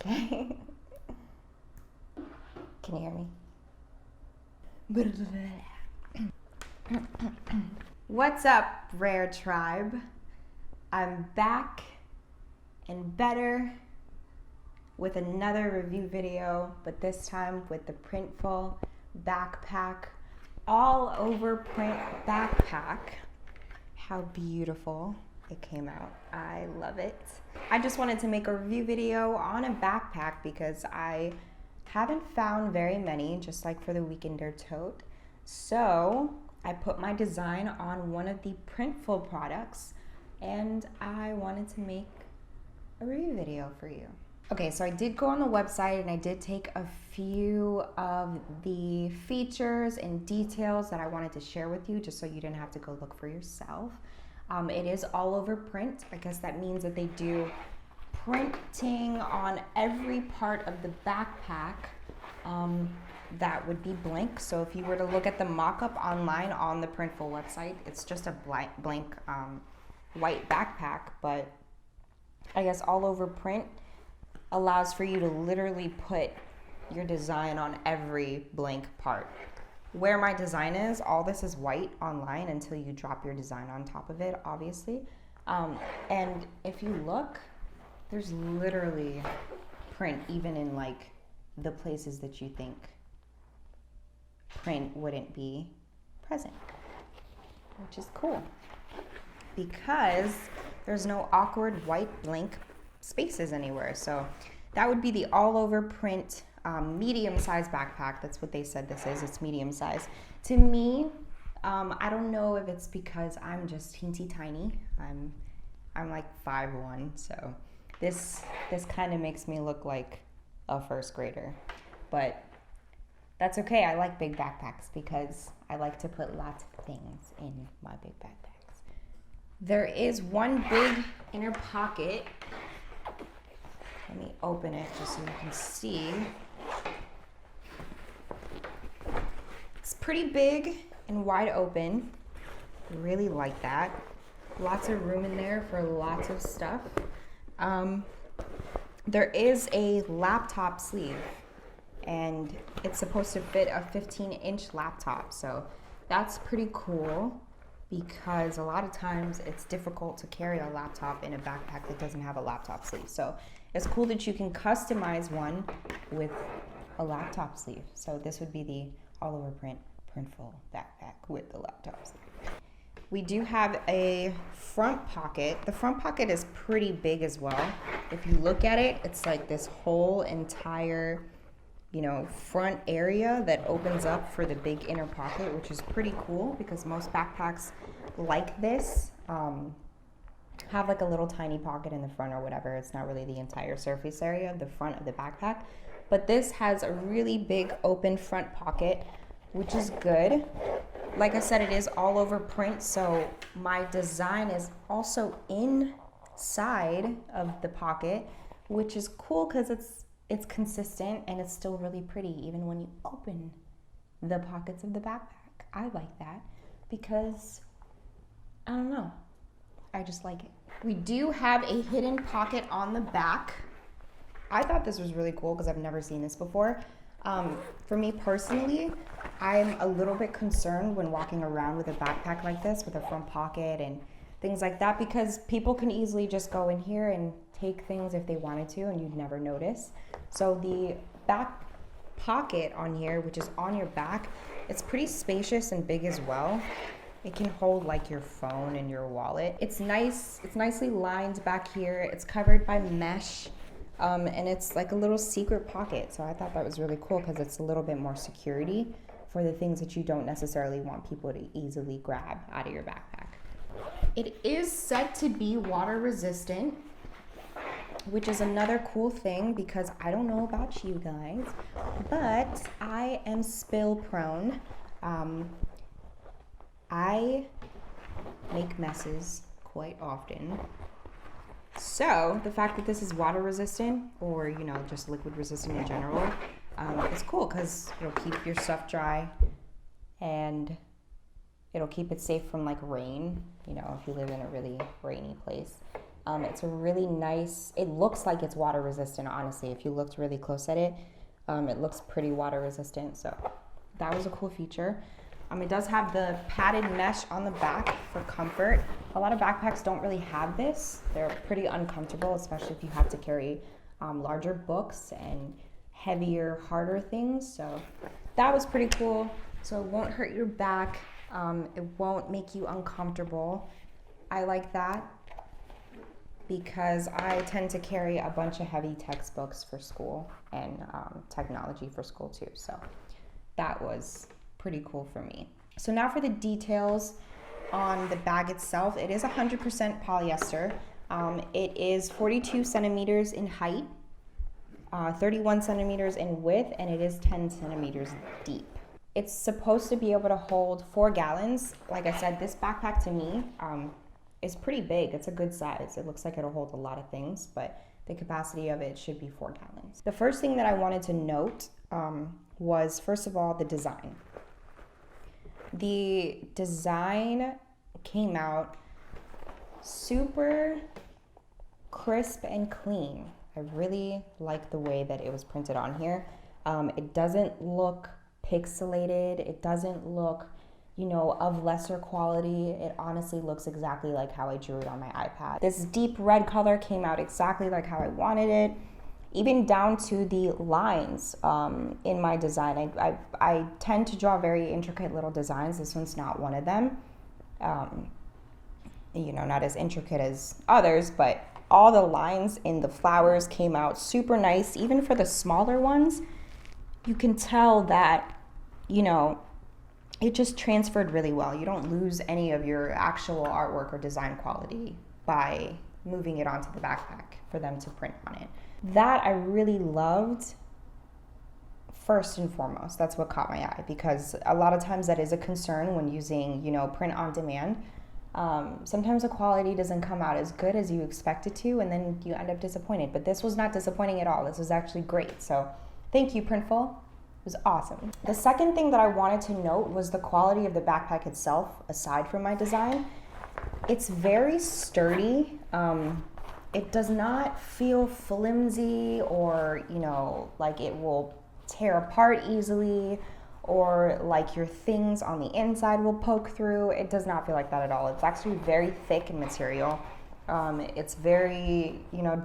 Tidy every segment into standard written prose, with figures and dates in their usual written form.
okay? Can you hear me? What's up, Rare Tribe? I'm back and better with another review video, but this time with the Printful Backpack, all over print backpack. How beautiful it came out. I love it. I just wanted to make a review video on a backpack because I haven't found very many, just like for the Weekender tote. So I put my design on one of the Printful products and I wanted to make a review video for you. Okay, so I did go on the website and I did take a few of the features and details that I wanted to share with you just so you didn't have to go look for yourself. It is all over print. I guess that means that they do printing on every part of the backpack that would be blank. So if you were to look at the mock-up online on the Printful website, it's just a blank white backpack, but I guess all over print allows for you to literally put your design on every blank part. Where my design is, all this is white online until you drop your design on top of it, obviously. And if you look, there's literally print even in like the places that you think print wouldn't be present, which is cool because there's no awkward white blank spaces anywhere. So that would be the all over print medium size backpack. That's what they said this is. It's medium size. To me, I don't know if it's because I'm just teensy tiny. I'm like 5'1", so this kind of makes me look like a first grader. But that's okay. I like big backpacks because I like to put lots of things in my big backpacks. There is one big inner pocket. Let me open it just so you can see. It's pretty big and wide open. I really like that. Lots of room in there for lots of stuff. There is a laptop sleeve and it's supposed to fit a 15-inch laptop. So that's pretty cool because a lot of times it's difficult to carry a laptop in a backpack that doesn't have a laptop sleeve. So it's cool that you can customize one with a laptop sleeve. So this would be the all over print Printful backpack with the laptop sleeve. We do have a front pocket. The front pocket is pretty big as well. If you look at it, it's like this whole entire, front area that opens up for the big inner pocket, which is pretty cool because most backpacks like this have like a little tiny pocket in the front or whatever. It's not really the entire surface area of the front of the backpack, but this has a really big open front pocket, which is good. Like I said, it is all over print, so my design is also inside of the pocket, which is cool because it's consistent and it's still really pretty even when you open the pockets of the backpack. I like that because, I don't know, I just like it. We do have a hidden pocket on the back. I thought this was really cool because I've never seen this before. For me personally, I'm a little bit concerned when walking around with a backpack like this with a front pocket and things like that because people can easily just go in here and take things if they wanted to and you'd never notice. So the back pocket on here, which is on your back, it's pretty spacious and big as well. It can hold like your phone and your wallet. It's nice. It's nicely lined back here. It's covered by mesh. And it's like a little secret pocket. So I thought that was really cool because it's a little bit more security for the things that you don't necessarily want people to easily grab out of your backpack. It is said to be water resistant, which is another cool thing because I don't know about you guys, but I am spill prone. I make messes quite often. So the fact that this is water resistant or, just liquid resistant in general, it's cool because it'll keep your stuff dry and it'll keep it safe from like rain, if you live in a really rainy place. It's a really nice, it looks like it's water resistant, honestly. If you looked really close at it, it looks pretty water resistant. So that was a cool feature. It does have the padded mesh on the back for comfort. A lot of backpacks don't really have this. They're pretty uncomfortable, especially if you have to carry larger books and heavier, harder things. So that was pretty cool. So it won't hurt your back. It won't make you uncomfortable. I like that because I tend to carry a bunch of heavy textbooks for school and technology for school too. So that was pretty cool for me. So now for the details on the bag itself. It is 100% polyester. It is 42 centimeters in height, 31 centimeters in width, and it is 10 centimeters deep. It's supposed to be able to hold 4 gallons. Like I said, this backpack to me is pretty big. It's a good size. It looks like it'll hold a lot of things, but the capacity of it should be 4 gallons. The first thing that I wanted to note was, first of all, the design. The design came out super crisp and clean. I really like the way that it was printed on here. It doesn't look pixelated. It doesn't look, of lesser quality. It honestly looks exactly like how I drew it on my iPad. This deep red color came out exactly like how I wanted it, even down to the lines in my design. I tend to draw very intricate little designs. This one's not one of them. Not as intricate as others, but all the lines in the flowers came out super nice. Even for the smaller ones, you can tell that, it just transferred really well. You don't lose any of your actual artwork or design quality by moving it onto the backpack for them to print on it. That I really loved. First and foremost, that's what caught my eye, because a lot of times that is a concern when using, print on demand. Sometimes the quality doesn't come out as good as you expect it to, and then you end up disappointed. But this was not disappointing at all. This was actually great. So thank you, Printful. It was awesome. The second thing that I wanted to note was the quality of the backpack itself, aside from my design. It's very sturdy. It does not feel flimsy or, like it will tear apart easily, or like your things on the inside will poke through. It does not feel like that at all. It's actually very thick in material. It's very,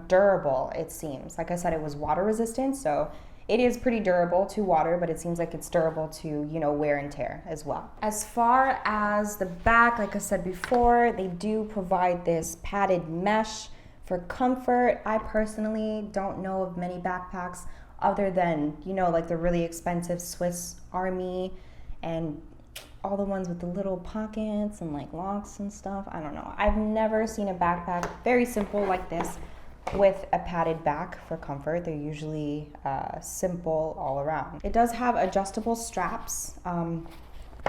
durable, it seems. Like I said, it was water resistant, so it is pretty durable to water, but it seems like it's durable to, wear and tear as well. As far as the back, like I said before, they do provide this padded mesh for comfort. I personally don't know of many backpacks other than, like the really expensive Swiss Army and all the ones with the little pockets and like locks and stuff. I don't know. I've never seen a backpack very simple like this with a padded back for comfort. They're usually simple all around. It does have adjustable straps.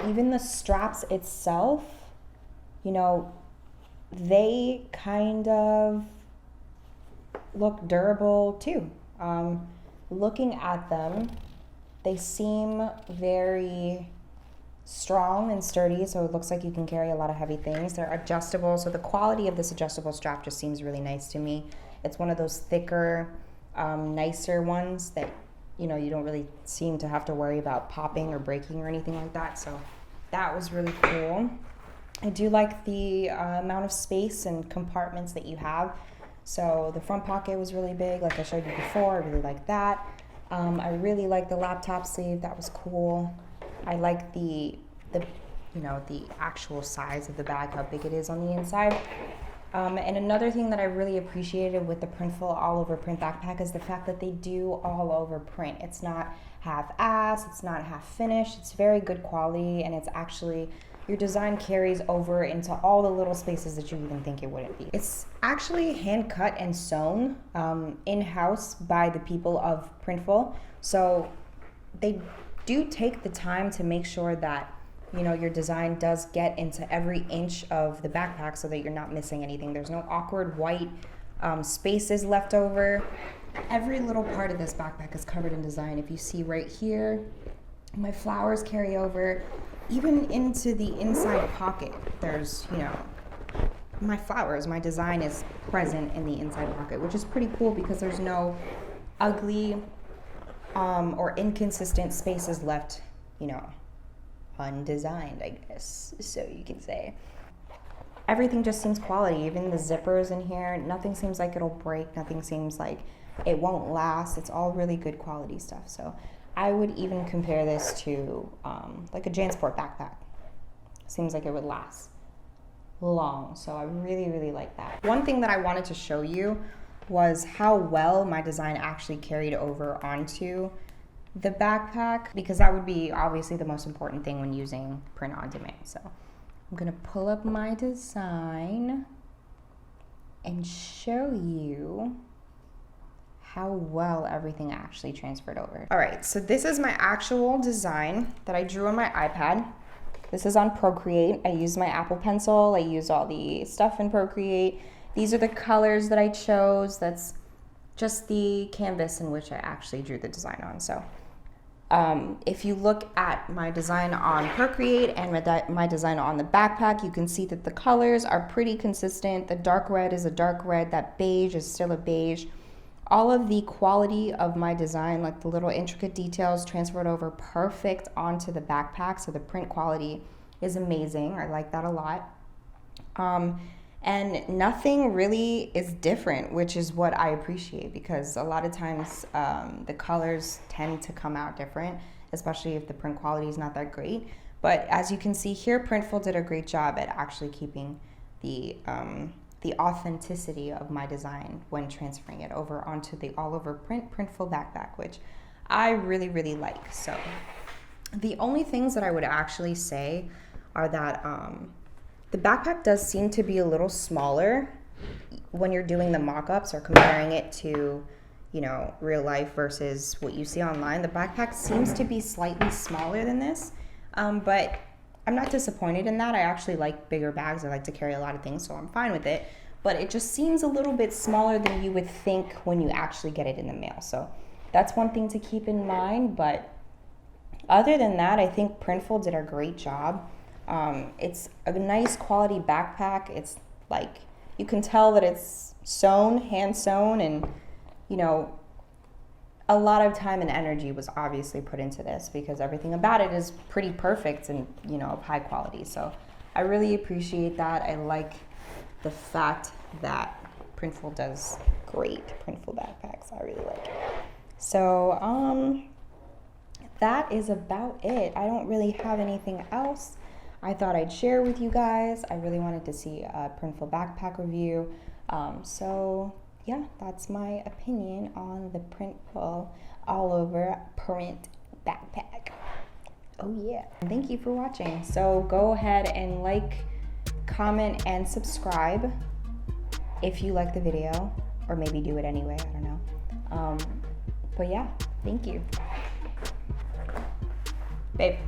Even the straps itself, they kind of look durable too. Looking at them, they seem very strong and sturdy, so it looks like you can carry a lot of heavy things. They're adjustable, so the quality of this adjustable strap just seems really nice to me. It's one of those thicker, nicer ones that, you don't really seem to have to worry about popping or breaking or anything like that, so that was really cool. I do like the amount of space and compartments that you have. So the front pocket was really big, like I showed you before. I really like that. I really like the laptop sleeve. That was cool. I like the actual size of the bag, how big it is on the inside. And another thing that I really appreciated with the Printful all over print backpack is the fact that they do all over print. It's not half-ass, it's not half finished. It's very good quality, and it's actually, your design carries over into all the little spaces that you even think it wouldn't be. It's actually hand cut and sewn in-house by the people of Printful. So they do take the time to make sure that your design does get into every inch of the backpack so that you're not missing anything. There's no awkward white spaces left over. Every little part of this backpack is covered in design. If you see right here, my flowers carry over. Even into the inside pocket, there's, my flowers, my design is present in the inside pocket, which is pretty cool because there's no ugly or inconsistent spaces left, you know, undesigned, I guess, so you can say. Everything just seems quality, even the zippers in here, nothing seems like it'll break, nothing seems like it won't last. It's all really good quality stuff. So I would even compare this to like a JanSport backpack. Seems like it would last long, so I really, really like that. One thing that I wanted to show you was how well my design actually carried over onto the backpack, because that would be obviously the most important thing when using print on demand. So I'm gonna pull up my design and show you how well everything actually transferred over. All right, so this is my actual design that I drew on my iPad. This is on Procreate. I used my Apple Pencil. I used all the stuff in Procreate. These are the colors that I chose. That's just the canvas in which I actually drew the design on. So if you look at my design on Procreate and my design on the backpack, you can see that the colors are pretty consistent. The dark red is a dark red. That beige is still a beige. All of the quality of my design, like the little intricate details, transferred over perfect onto the backpack. So the print quality is amazing. I like that a lot. And nothing really is different, which is what I appreciate, because a lot of times the colors tend to come out different, especially if the print quality is not that great. But as you can see here, Printful did a great job at actually keeping the authenticity of my design when transferring it over onto the all over Printful Backpack, which I really, really like. So the only things that I would actually say are that the backpack does seem to be a little smaller when you're doing the mock-ups or comparing it to, you know, real life versus what you see online. The backpack seems to be slightly smaller than this, but I'm not disappointed in that. I actually like bigger bags. I like to carry a lot of things, so I'm fine with it. But it just seems a little bit smaller than you would think when you actually get it in the mail. So that's one thing to keep in mind. But other than that, I think Printful did a great job. It's a nice quality backpack. It's like, you can tell that it's sewn, hand sewn, and, you know, a lot of time and energy was obviously put into this because everything about it is pretty perfect and, you know, of high quality. So I really appreciate that. I like the fact that Printful does great Printful backpacks. I really like it. So that is about it. I don't really have anything else I thought I'd share with you guys. I really wanted to see a Printful backpack review. So yeah, that's my opinion on the Printful all over print backpack. Oh yeah. Thank you for watching. So go ahead and like, comment, and subscribe if you like the video, or maybe do it anyway, I don't know. But yeah, thank you. Babe.